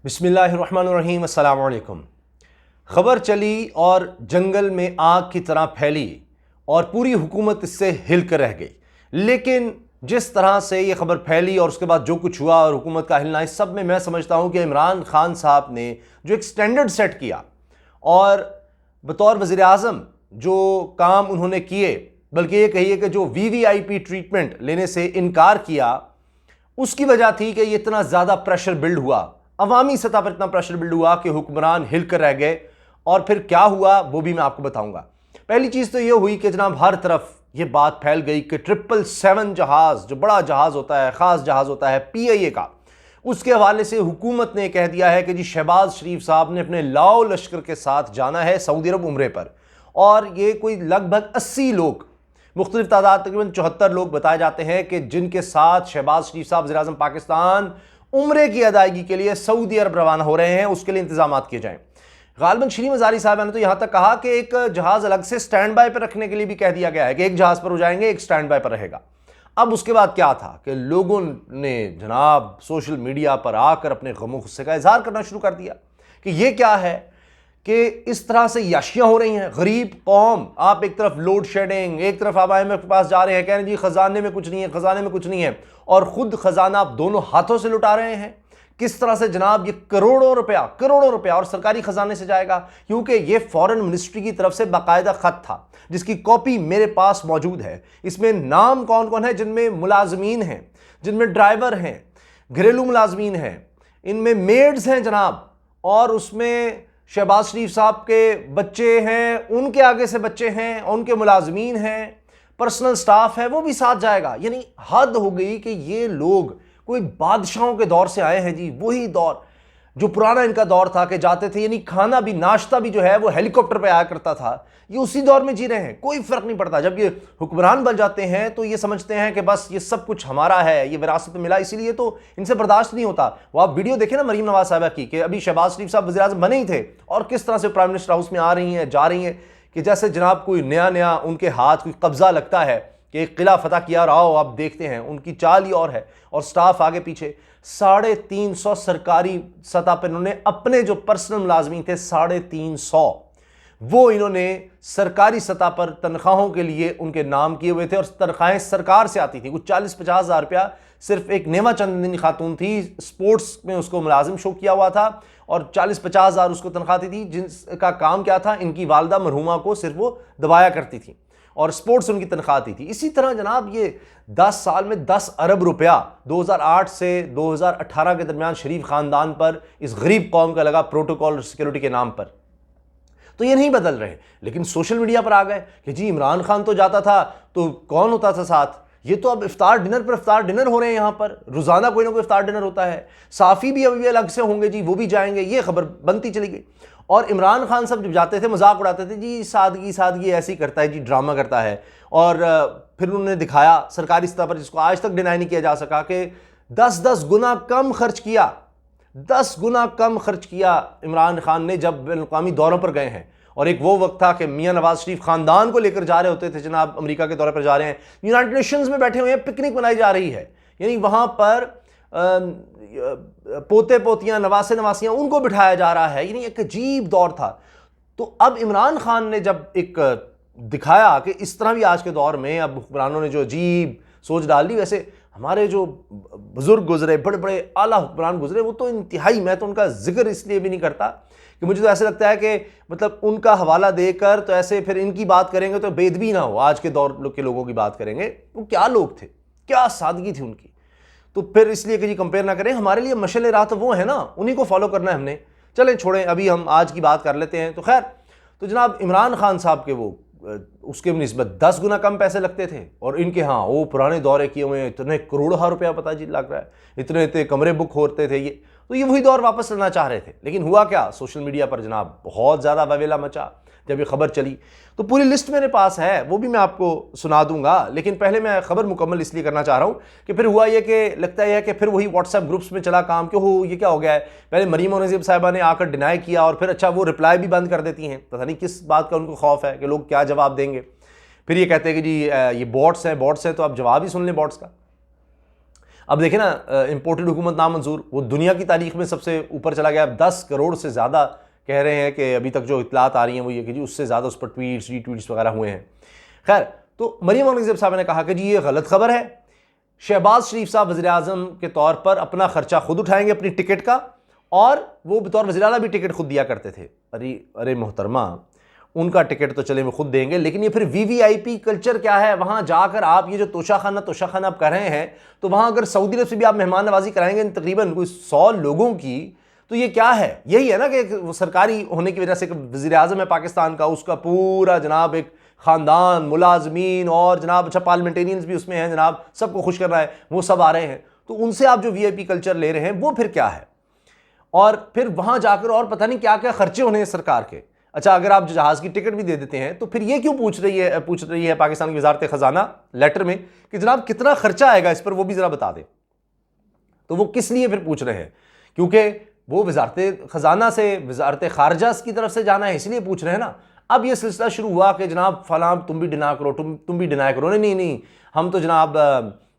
बिस्मिल्लाहिर्रहमानिर्रहीम, अस्सलाम वालेकुम। खबर चली और जंगल में आग की तरह फैली और पूरी हुकूमत इससे हिल कर रह गई। लेकिन जिस तरह से ये खबर फैली और उसके बाद जो कुछ हुआ और हुकूमत का हिलना, इस सब में मैं समझता हूँ कि इमरान खान साहब ने जो एक स्टैंडर्ड सेट किया और बतौर वज़ीर आज़म जो काम उन्होंने किए, बल्कि ये कहिए कि जो वीवीआईपी ट्रीटमेंट लेने से इनकार किया, उसकी वजह थी कि ये इतना ज़्यादा प्रेशर बिल्ड हुआ, अवामी सतह पर इतना प्रेशर बिल्ड हुआ कि हुक्मरान हिल कर रह गए। और फिर क्या हुआ वो भी मैं आपको बताऊंगा। पहली चीज़ तो ये हुई कि जनाब हर तरफ ये बात फैल गई कि 777 जहाज़, जो बड़ा जहाज़ होता है, ख़ास जहाज़ होता है PIA का, उसके हवाले से हुकूमत ने कह दिया है कि जी शहबाज शरीफ साहब ने अपने लाओ लश्कर के साथ जाना है सऊदी अरब उम्रे पर। और ये कोई लगभग 80 लोग, मुख्तलिफ तादाद तकरीबन 74 लोग बताए जाते हैं कि जिनके साथ शहबाज शरीफ साहब वज़ीर आज़म पाकिस्तान उम्रे की अदायगी के लिए सऊदी अरब रवाना हो रहे हैं, उसके लिए इंतजाम किए जाएं। गालिबन शरीफ मज़ारी साहब ने तो यहां तक कहा कि एक जहाज़ अलग से स्टैंड बाय पर रखने के लिए भी कह दिया गया है कि एक जहाज़ पर हो जाएंगे, एक स्टैंड बाय पर रहेगा। अब उसके बाद क्या था कि लोगों ने जनाब सोशल मीडिया पर आकर अपने गमो गुस्से का इजहार करना शुरू कर दिया कि ये क्या है कि इस तरह से याशियां हो रही हैं। गरीब कौम, आप एक तरफ लोड शेडिंग, एक तरफ आप IMF के पास जा रहे हैं, कह रहे हैं जी खजाने में कुछ नहीं है, खजाने में कुछ नहीं है, और खुद खजाना आप दोनों हाथों से लुटा रहे हैं। किस तरह से जनाब ये करोड़ों रुपया और सरकारी खजाने से जाएगा, क्योंकि ये फॉरेन मिनिस्ट्री की तरफ से बाकायदा खत था जिसकी कॉपी मेरे पास मौजूद है। इसमें नाम कौन कौन है, जिनमें मुलाजमीन हैं, जिनमें ड्राइवर हैं, घरेलू मुलाजमीन हैं, इनमें मेड्स हैं जनाब, और उसमें शहबाज शरीफ साहब के बच्चे हैं, उनके आगे से बच्चे हैं, उनके मुलाजमीन हैं, पर्सनल स्टाफ है, वो भी साथ जाएगा। यानी हद हो गई कि ये लोग कोई बादशाहों के दौर से आए हैं जी, वही दौर जो पुराना इनका दौर था कि जाते थे, यानी खाना भी नाश्ता भी जो है वो हेलीकॉप्टर पे आया करता था। ये उसी दौर में जी रहे हैं, कोई फर्क नहीं पड़ता। जब ये हुक्मरान बन जाते हैं तो ये समझते हैं कि बस ये सब कुछ हमारा है, ये विरासत में मिला, इसीलिए तो इनसे बर्दाश्त नहीं होता। वो आप वीडियो देखें ना मरीम नवाज साहबा की, कि अभी शहबाज शरीफ साहब वज़ीर आज़म बने ही थे और किस तरह से प्राइम मिनिस्टर हाउस में आ रही हैं, जा रही हैं, कि जैसे जनाब कोई नया उनके हाथ कोई कब्जा लगता है कि एक किला फतह किया रहा हो। आप देखते हैं उनकी चाल ही और है, और स्टाफ आगे पीछे 350 सरकारी सतह पर इन्होंने अपने जो पर्सनल मुलाजमीन थे 350, वो इन्होंने सरकारी सतह पर तनख्वाहों के लिए उनके नाम किए हुए थे, और तनख्वाहें सरकार से आती थी। कुछ 40-50 हज़ार रुपया सिर्फ एक नेमा चंदनी खातून थी, स्पोर्ट्स में उसको मुलाजिम शो किया हुआ था, और 40-50 हज़ार उसको तनख्वाह थी, जिनका काम क्या था, इनकी वालदा मरहुमा को सिर्फ वो दबाया करती थी और स्पोर्ट्स उनकी तनख्वाह आती थी। इसी तरह जनाब ये 10 साल में 10 अरब रुपया 2008 से 2018 के दरमियान शरीफ खानदान पर, इस गरीब कौम का लगा प्रोटोकॉल और सिक्योरिटी के नाम पर। तो ये नहीं बदल रहे, लेकिन सोशल मीडिया पर आ गए कि जी इमरान खान तो जाता था तो कौन होता था साथ, ये तो अब इफ्तार डिनर पर इफ्तार डिनर हो रहे हैं, यहाँ पर रोजाना कोई ना कोई इफ्तार डिनर होता है, साफ़ी भी अभी अलग से होंगे जी, वो भी जाएंगे, ये खबर बनती चली गई। और इमरान खान साहब जब जाते थे मजाक उड़ाते थे, जी सादगी ऐसी करता है जी, ड्रामा करता है। और फिर उन्होंने दिखाया सरकारी स्तर पर, जिसको आज तक डिनाई नहीं किया जा सका, कि 10-10 गुना कम खर्च किया, 10 गुना कम खर्च किया इमरान खान ने जब बैनुल-अक़वामी दौरों पर गए हैं। और एक वो वक्त था कि मियाँ नवाज शरीफ खानदान को लेकर जा रहे होते थे, जनाब अमेरिका के दौरे पर जा रहे हैं, यूनाइटेड नेशंस में बैठे हुए हैं, पिकनिक मनाई जा रही है, यानी वहाँ पर पोते पोतियाँ, नवासे नवासियाँ, उनको बिठाया जा रहा है, यानी एक अजीब दौर था। तो अब इमरान खान ने जब एक दिखाया कि इस तरह भी आज के दौर में अब हुक्मरानों ने जो अजीब सोच डाल दी, वैसे हमारे जो बुजुर्ग गुजरे, बड़े बड़े आला हुक्मरान गुजरे, वो तो इंतहाई, मैं तो उनका जिक्र इसलिए भी नहीं करता कि मुझे तो ऐसे लगता है कि मतलब उनका हवाला देकर तो ऐसे फिर इनकी बात करेंगे तो बेदबी ना हो, आज के दौर के लोगों की बात करेंगे, वो क्या लोग थे, क्या सादगी थी उनकी। तो फिर इसलिए कि जी कंपेयर ना करें, हमारे लिए मशल राह तो वो है ना, उन्हीं को फॉलो करना है हमने। चलें छोड़ें, अभी हम आज की बात कर लेते हैं। तो खैर, तो जनाब इमरान खान साहब के वो उसके निस्बत 10 गुना कम पैसे लगते थे, और इनके हाँ वो पुराने दौरे किए हुए इतने करोड़ों रुपया पता जी लग रहा है, इतने कमरे बुक होते थे ये। तो ये वही दौर वापस लाना चाह रहे थे, लेकिन हुआ क्या, सोशल मीडिया पर जनाब बहुत ज़्यादा बवेला मचा जब ये खबर चली। तो पूरी लिस्ट मेरे पास है, वो भी मैं आपको सुना दूंगा, लेकिन पहले मैं खबर मुकम्मल इसलिए करना चाह रहा हूँ कि फिर हुआ ये कि लगता है कि फिर वही व्हाट्सएप ग्रुप्स में चला काम कि हो ये क्या हो गया है। पहले मरीम और नजीब साहिबा ने आकर डिनाई किया, और फिर अच्छा वो रिप्लाई भी बंद कर देती हैं, पता नहीं किस बात का उनको खौफ है कि लोग क्या जवाब देंगे। फिर ये कहते हैं कि जी ये बॉट्स हैं, तो आप जवाब ही सुन लें बॉट्स का। अब देखें ना, इंपोर्टेड हुकूमत नामंजूर, वो दुनिया की तारीख में सबसे ऊपर चला गया। 10 करोड़ से ज़्यादा कह रहे हैं कि अभी तक जो इतलात आ रही हैं वो ये कि जी उससे ज़्यादा उस पर ट्वीट्स रीट्वीट्स वगैरह हुए हैं। खैर, तो मरियम औरंगज़ेब साहब ने कहा कि जी ये गलत खबर है, शहबाज शरीफ साहब वज़ीर आज़म के तौर पर अपना खर्चा खुद उठाएंगे अपनी टिकट का, और वो बतौर वज़ीर आला भी टिकट खुद दिया करते थे। अरे मोहतरमा, उनका टिकट तो चले वो खुद देंगे, लेकिन ये फिर वीवीआईपी कल्चर क्या है? वहाँ जाकर आप ये जो तोशाखाना आप कर रहे हैं, तो वहाँ अगर सऊदी अरब से भी आप मेहमान नवाजी कराएंगे तकरीबन कोई 100 लोगों की, तो ये क्या है? यही है ना कि वो सरकारी होने की वजह से वज़ीर आज़म है पाकिस्तान का, उसका पूरा जनाब एक ख़ानदान, मुलाजमीन और जनाब अच्छा पार्लियामेंटेरियंस भी उसमें हैं जनाब, सबको खुश कर रहा है, वो सब आ रहे हैं। तो उनसे आप जो वीआईपी कल्चर ले रहे हैं वो फिर क्या है? और फिर वहाँ जाकर और पता नहीं क्या क्या खर्चे होने हैं सरकार के। अच्छा, अगर आप जहाज़ की टिकट भी दे देते हैं तो फिर ये क्यों पूछ रही है पाकिस्तान की वजारत ख़जाना लेटर में कि जनाब कितना खर्चा आएगा इस पर, वो भी ज़रा बता दें। तो वो किस लिए फिर पूछ रहे हैं? क्योंकि वो वजारत ख़जाना से वजारत खारजा की तरफ से जाना है, इसलिए पूछ रहे हैं ना। अब ये सिलसिला शुरू हुआ कि जनाब फलां तुम भी डिना करो, तुम भी डिनाई करो। नहीं, हम तो जनाब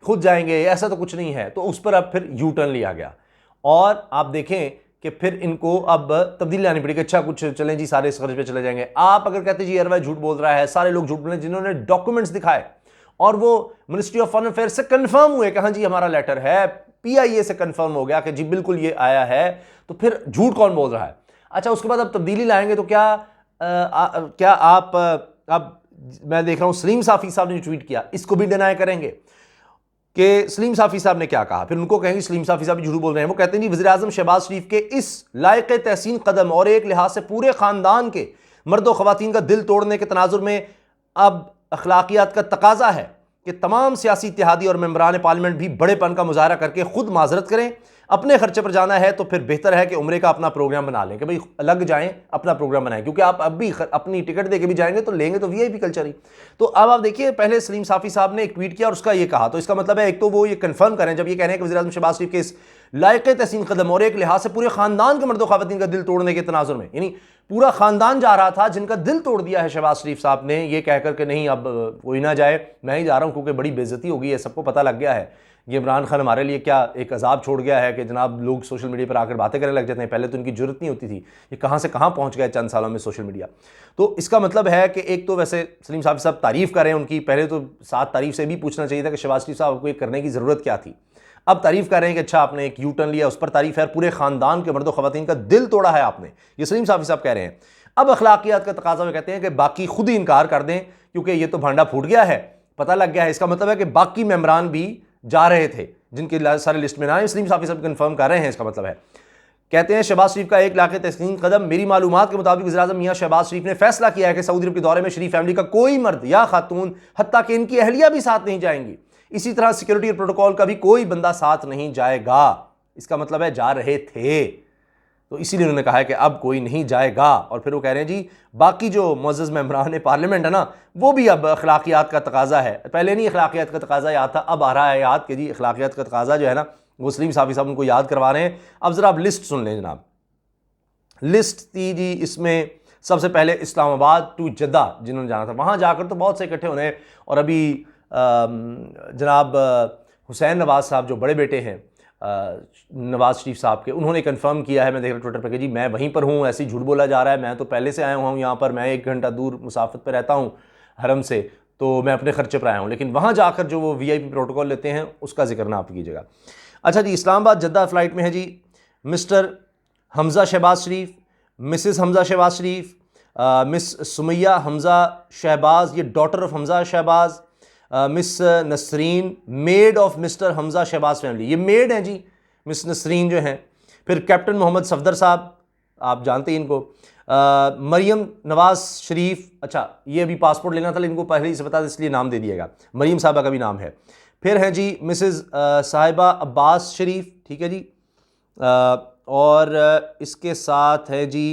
खुद जाएंगे, ऐसा तो कुछ नहीं है। तो उस पर अब फिर यू टर्न लिया गया, और आप देखें कि फिर इनको अब तब्दीली लानी पड़ेगी। अच्छा, कुछ चलें जी, सारे इस खर्च पे चले जाएंगे। आप अगर कहते जी एयरवाइज झूठ बोल रहा है, सारे लोग झूठ बोले जिन्होंने डॉक्यूमेंट्स दिखाए और वो मिनिस्ट्री ऑफ फॉरेन अफेयर से कंफर्म हुए कि हाँ जी हमारा लेटर है, पीआईए से कंफर्म हो गया कि जी बिल्कुल ये आया है, तो फिर झूठ कौन बोल रहा है? अच्छा, उसके बाद अब तब्दीली लाएंगे तो क्या आप अब मैं देख रहा हूं सलीम साफी साहब ने ट्वीट किया, इसको भी डिनाई करेंगे कि सलीम साफी साहब ने क्या कहा। फिर उनको कहेंगे सलीम साफी साहब भी झूठ बोल रहे हैं। वो कहते हैं जी वज़ीर आज़म शहबाज शरीफ के इस लायक तहसीन कदम और एक लिहाज से पूरे ख़ानदान के मर्द व ख़वातीन का दिल तोड़ने के तनाजुर में अब अखलाकियात का तकाजा है कि तमाम सियासी इत्तेहादी और मेंबरान पार्लियामेंट भी बड़ेपन का मुजाहरा करके खुद माजरत करें। अपने खर्चे पर जाना है तो फिर बेहतर है कि उम्रे का अपना प्रोग्राम बना लें, कि भाई अलग जाएं, अपना प्रोग्राम बनाएं, क्योंकि आप अब भी अपनी टिकट देके भी जाएंगे तो लेंगे तो वीआईपी कल्चर ही। तो अब आप देखिए, पहले सलीम साफी साहब ने एक ट्वीट किया और उसका ये कहा, तो इसका मतलब है एक तो वो ये कंफर्म करें जब ये कह रहे हैं कि वज़ीर आज़म शहबाज शरीफ के इस लायक तहसीन कदम और एक लिहाज से पूरे खानदान के मर्दों ख़वातीन का दिल तोड़ने के तनाजुर में, यानी पूरा खानदान जा रहा था जिनका दिल तोड़ दिया है शहबाज शरीफ साहब ने, ये कहकर के नहीं अब कोई ना जाए, मैं ही जा रहा हूँ क्योंकि बड़ी बेइज्जती हो गई है, सबको पता लग गया है ये इमरान खान हमारे लिए क्या एक अजाब छोड़ गया है कि जनाब लोग सोशल मीडिया पर आकर बातें करने लग जाते हैं। पहले तो इनकी जरूरत नहीं होती थी, ये कहाँ से कहाँ पहुँच गए चंद सालों में सोशल मीडिया। तो इसका मतलब है कि एक तो वैसे सलीम साहब तारीफ़ कर रहे हैं उनकी, पहले तो 7 तारीफ से भी पूछना चाहिए था कि शहबाज शरीफ साहब को ये करने की ज़रूरत क्या थी। अब तारीफ़ कर रहे हैं कि अच्छा आपने एक यू टर्न लिया, उस पर तारीफ़ है, पूरे ख़ानदान के मर्दों ख़वातीन का दिल तोड़ा है आपने, ये सलीम साहब कह रहे हैं। अब अखलाकियात का तकाजा में कहते हैं कि बाकी खुद ही इनकार कर दें क्योंकि ये तो भांडा फूट गया है, पता लग गया है। इसका मतलब है कि बाकी मेंबरान भी जा रहे थे जिनके सारे लिस्ट में ना है, सलीम साफी साहब कंफर्म कर रहे हैं। इसका मतलब है, कहते हैं शहबाज शरीफ का एक लाख तहसीन कदम, मेरी मालूमात के मुताबिक वज़ीर आज़म मियां शहबाज शरीफ ने फैसला किया है कि सऊदी अरब के दौरे में शरीफ फैमिली का कोई मर्द या खातून, हत्ता कि इनकी अहलिया भी साथ नहीं जाएंगी। इसी तरह सिक्योरिटी और प्रोटोकॉल का भी कोई बंदा साथ नहीं जाएगा। इसका मतलब है जा रहे थे, तो इसीलिए उन्होंने कहा है कि अब कोई नहीं जाएगा। और फिर वो कह रहे हैं जी बाकी जो मुअज़्ज़ज़ मेंबरान पार्लियामेंट है ना, वो भी अब अखलाकियात का तकाजा है। पहले नहीं अखलाकियात का तकाजा याद था, अब आ रहा है याद कि जी अखलाकियात का तकाजा जो है ना वो सलीम साफी साहब उनको याद करवा रहे हैं। अब ज़रा आप लिस्ट सुन लें जनाब। लिस्ट थी जी, इसमें सबसे पहले इस्लामाबाद टू जद्दा जिन्होंने जाना था, वहाँ जाकर तो बहुत से इकट्ठे होने। और अभी जनाब हुसैन नवाज साहब जो बड़े बेटे हैं नवाज़ शरीफ साहब के, उन्होंने कंफर्म किया है, मैं देख रहा ट्विटर पर कि जी मैं वहीं पर हूँ, ऐसे ही झूठ बोला जा रहा है, मैं तो पहले से आया हुआ हूँ यहाँ पर, मैं 1 घंटा दूर मुसाफत पर रहता हूँ हरम से, तो मैं अपने खर्चे पर आया हूँ। लेकिन वहाँ जाकर जो वो वीआईपी प्रोटोकॉल लेते हैं उसका जिक्र ना आप कीजिएगा। अच्छा जी, इस्लामाबाद जद्दा फ़्लाइट में है जी mister Hamza Shahbaz Sharif, Mrs Hamza Shahbaz Sharif, miss Sumaiya Hamza Shahbaz, ये daughter of Hamza Shahbaz, miss Nasreen maid of mister Hamza Shahbaz family, ये मेड हैं जी मिस नसरीन जो हैं। फिर कैप्टन मोहम्मद सफदर साहब, आप जानते हैं इनको। मरियम नवाज़ शरीफ, अच्छा ये अभी पासपोर्ट लेना था इनको पहले ही से बता दें इसलिए नाम दे दिएगा, मरियम साहबा का भी नाम है। फिर हैं जी मिसेस साहिबा अब्बास शरीफ, ठीक है जी। और इसके साथ है जी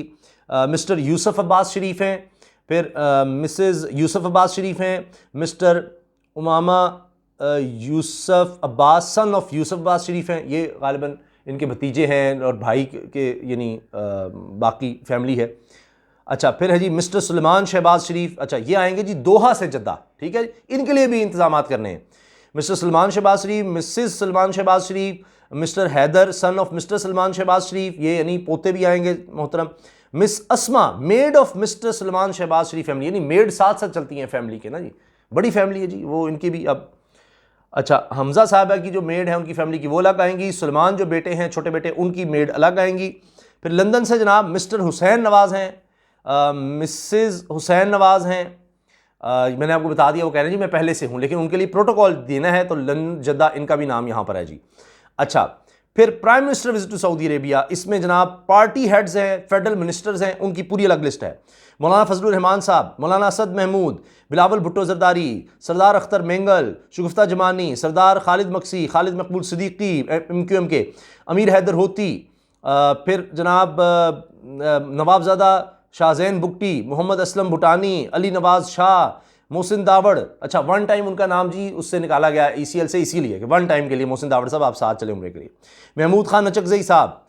मिस्टर यूसुफ अब्बास शरीफ हैं। फिर मिसेस यूसुफ अब्बास शरीफ हैं। Mister Umama Yusuf Abbas son of Yusuf Abbas Sharif हैं, ये गालिबन इनके भतीजे हैं और भाई के यानी बाकी फैमिली है। अच्छा फिर है जी मिस्टर सुलेमान शहबाज शरीफ, अच्छा ये आएंगे जी दोहा से जद्दा, ठीक है, इनके लिए भी इंतजाम करने हैं। Mister Salman Shahbaz Sharif, missus Salman Shahbaz Sharif, mister Haider son of mister Salman Shahbaz Sharif, ये यानी पोते भी आएंगे मोहतरम। Miss Asma maid of mister Salman Shahbaz Sharif family, यानी मेड साथ साथ चलती हैं फैमिली के ना जी, बड़ी फैमिली है जी वो, इनकी भी अब। अच्छा, हमजा साहबा की जो मेड है उनकी फैमिली की वो अलग आएंगी, सलमान जो बेटे हैं छोटे बेटे उनकी मेड अलग आएंगी। फिर लंदन से जनाब मिस्टर हुसैन नवाज़ हैं, मिसेस हुसैन नवाज़ हैं। मैंने आपको बता दिया, वो कह रहे हैं जी मैं पहले से हूँ, लेकिन उनके लिए प्रोटोकॉल देना है तो लंदन जद्दा इनका भी नाम यहाँ पर है जी। अच्छा, फिर prime minister visit to Saudi Arabia, इसमें जनाब पार्टी हेड्स हैं, फेडरल मिनिस्टर्स हैं, उनकी पूरी अलग लिस्ट है। मौलाना फजलुर रहमान साहब, मौलाना असद महमूद, बिलावल भुट्टो जरदारी, सरदार अख्तर मेंगल, शुगुफ्ता जमानी, सरदार खालिद मक्सी, खालिद मकबूल सिद्दीकी MQM के, अमीर हैदर होती, फिर जनाब नवाबजादा शाहजैन बुगटी, मोहम्मद असलम भूटानी, अली नवाज शाह, मोहसिन दावड़। अच्छा, वन टाइम उनका नाम जी उससे निकाला गया ECL से, इसीलिए कि वन टाइम के लिए मोहसिन दावड़ साहब आप साथ चले उम्रे के लिए। महमूद खान नचकजई साहब,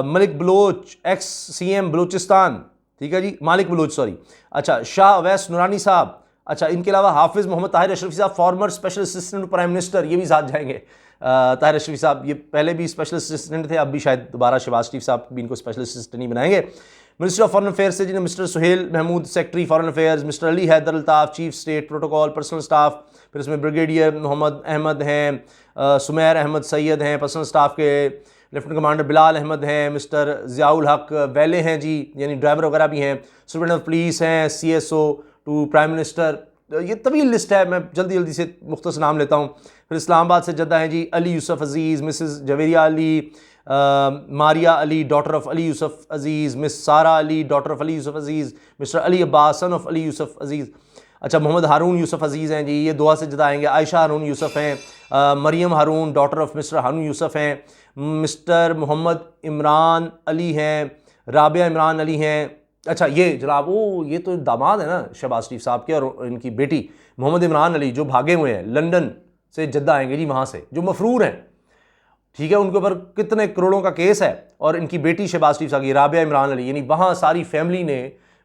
मलिक बलोच एक्स CM बलूचिस्तान, ठीक है जी, मालिक बलोच सॉरी। अच्छा, शाह अवैस नूरानी साहब। अच्छा, इनके अलावा हाफिज़ मोहम्मद ताहिर अशरफी साहब, farmer special assistant prime minister, ये भी साथ जाएंगे। ताहिर अशरफी साहब ये पहले भी स्पेशल असिस्टेंट थे, अब भी शायद दोबारा शहबाज शरीफ साहब भी इनको स्पेशल असिस्टेंट ही बनाएंगे। मिनिस्टर ऑफ फॉरेन अफेयर्स से जी mister Suhail Mahmood, secretary foreign affairs, mister Ali Haider Altaf, chief state protocol personal staff. फिर इसमें ब्रिगेडियर मोहम्मद अहमद हैं, सुमैर अहमद सैयद हैं पर्सनल स्टाफ के, लेफ्टिनेंट कमांडर बिलाल अहमद हैं, मिस्टर ज़ियाउल हक वैले हैं जी, यानी ड्राइवर वगैरह भी हैं, सुपरिटेंडेंट ऑफ पुलिस हैं, CSO टू प्राइम मिनिस्टर। ये तवील लिस्ट है, मैं जल्दी जल्दी से मुख्तसर नाम लेता हूँ। फिर इस्लामाबाद से जद्दा हैं जी Ali Yusuf Aziz, missus Javeria Ali, Maria Ali daughter of Ali Yusuf Aziz, miss Sara Ali daughter of Ali Yusuf Aziz, mister Ali Abbas son of Ali Yusuf Aziz. अच्छा, मोहम्मद हारून यूसुफ अजीज़ हैं जी, ये दोहा से जद्दा आएंगे। आयशा हारून यूसुफ हैं, मरियम हारून डॉटर ऑफ मिस्टर हारून यूसुफ हैं, मिस्टर मोहम्मद इमरान अली हैं, राबिया इमरान अली हैं। अच्छा, ये जनाब ये तो दामाद है ना शहबाज शरीफ साहब के, और इनकी बेटी मोहम्मद इमरान अली जो भागे हुए हैं लंदन से जद्दा आएंगे जी, वहाँ से जो मफरूर हैं, ठीक है, उनके ऊपर कितने करोड़ों का केस है, और इनकी बेटी शहबाज शरीफ साहब की राबिया इमरान अली, यानी वहाँ सारी फैमिली ने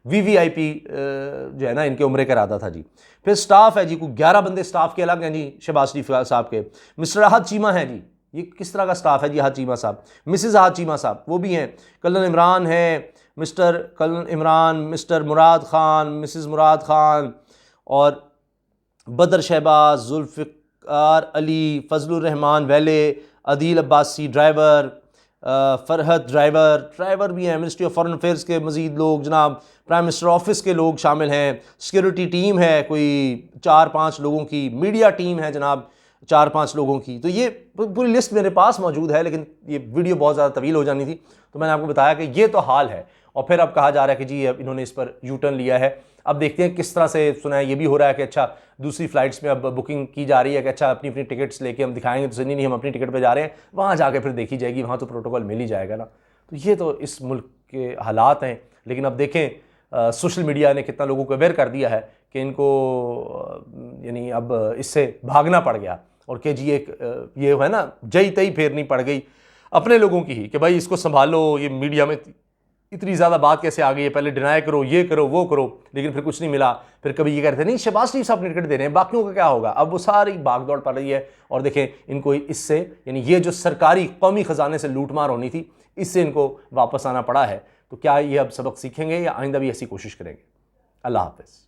VVIP जो है ना इनके उम्रे का इरादा था जी। फिर स्टाफ है जी, कोई 11 बंदे स्टाफ के अलग हैं जी शहबाज शरीफ साहब के। मिस्टर अहद चीमा हैं जी, ये किस तरह का स्टाफ है जी अहद चीमा साहब। मिसेस अहद चीमा साहब वो भी हैं। कर्नल इमरान है, मिस्टर कर्नल इमरान, मिस्टर मुराद ख़ान, मिसेस मुराद ख़ान, और बदर शहबाज, जुल्फ़िकार अली, फजलुर रहमान वैले, अदील अब्बासी ड्राइवर, फरहत ड्राइवर भी हैं। मिनिस्ट्री ऑफ फॉरेन अफेयर्स के मज़ीद लोग, जनाब प्राइम मिनिस्टर ऑफिस के लोग शामिल हैं। सिक्योरिटी टीम है कोई 4-5 लोगों की, मीडिया टीम है जनाब 4-5 लोगों की। तो ये पूरी लिस्ट मेरे पास मौजूद है, लेकिन ये वीडियो बहुत ज़्यादा तवील हो जानी थी, तो मैंने आपको बताया कि ये तो हाल है। और फिर अब कहा जा रहा है कि जी अब इन्होंने इस पर U-टर्न लिया है। अब देखते हैं किस तरह से, सुना है ये भी हो रहा है कि अच्छा दूसरी फ़्लाइट्स में अब बुकिंग की जा रही है कि अच्छा अपनी टिकट्स लेके हम दिखाएंगे, तो नहीं हम अपनी टिकट पे जा रहे हैं, वहाँ जाके फिर देखी जाएगी, वहाँ तो प्रोटोकॉल मिल ही जाएगा ना। तो ये तो इस मुल्क के हालात हैं। लेकिन अब देखें सोशल मीडिया ने कितना लोगों को अवेयर कर दिया है कि इनको यानी अब इससे भागना पड़ गया, और कि जी एक ये है ना जई तई फेरनी पड़ गई अपने लोगों की ही कि भाई इसको संभालो, ये मीडिया में इतनी ज़्यादा बात कैसे आ गई है, पहले डिनाई करो, ये करो वो करो, लेकिन फिर कुछ नहीं मिला। फिर कभी ये कहते नहीं शहबाज शरीफ साहब टिकट दे रहे हैं, बाकियों का क्या होगा। अब वो सारी भागदौड़ पड़ रही है, और देखें इनको इससे यानी ये जो सरकारी कौमी ख़जाने से लूटमार होनी थी, इससे इनको वापस आना पड़ा है। तो क्या ये अब सबक सीखेंगे या आइंदा भी ऐसी कोशिश करेंगे। अल्लाह हाफ़िज़।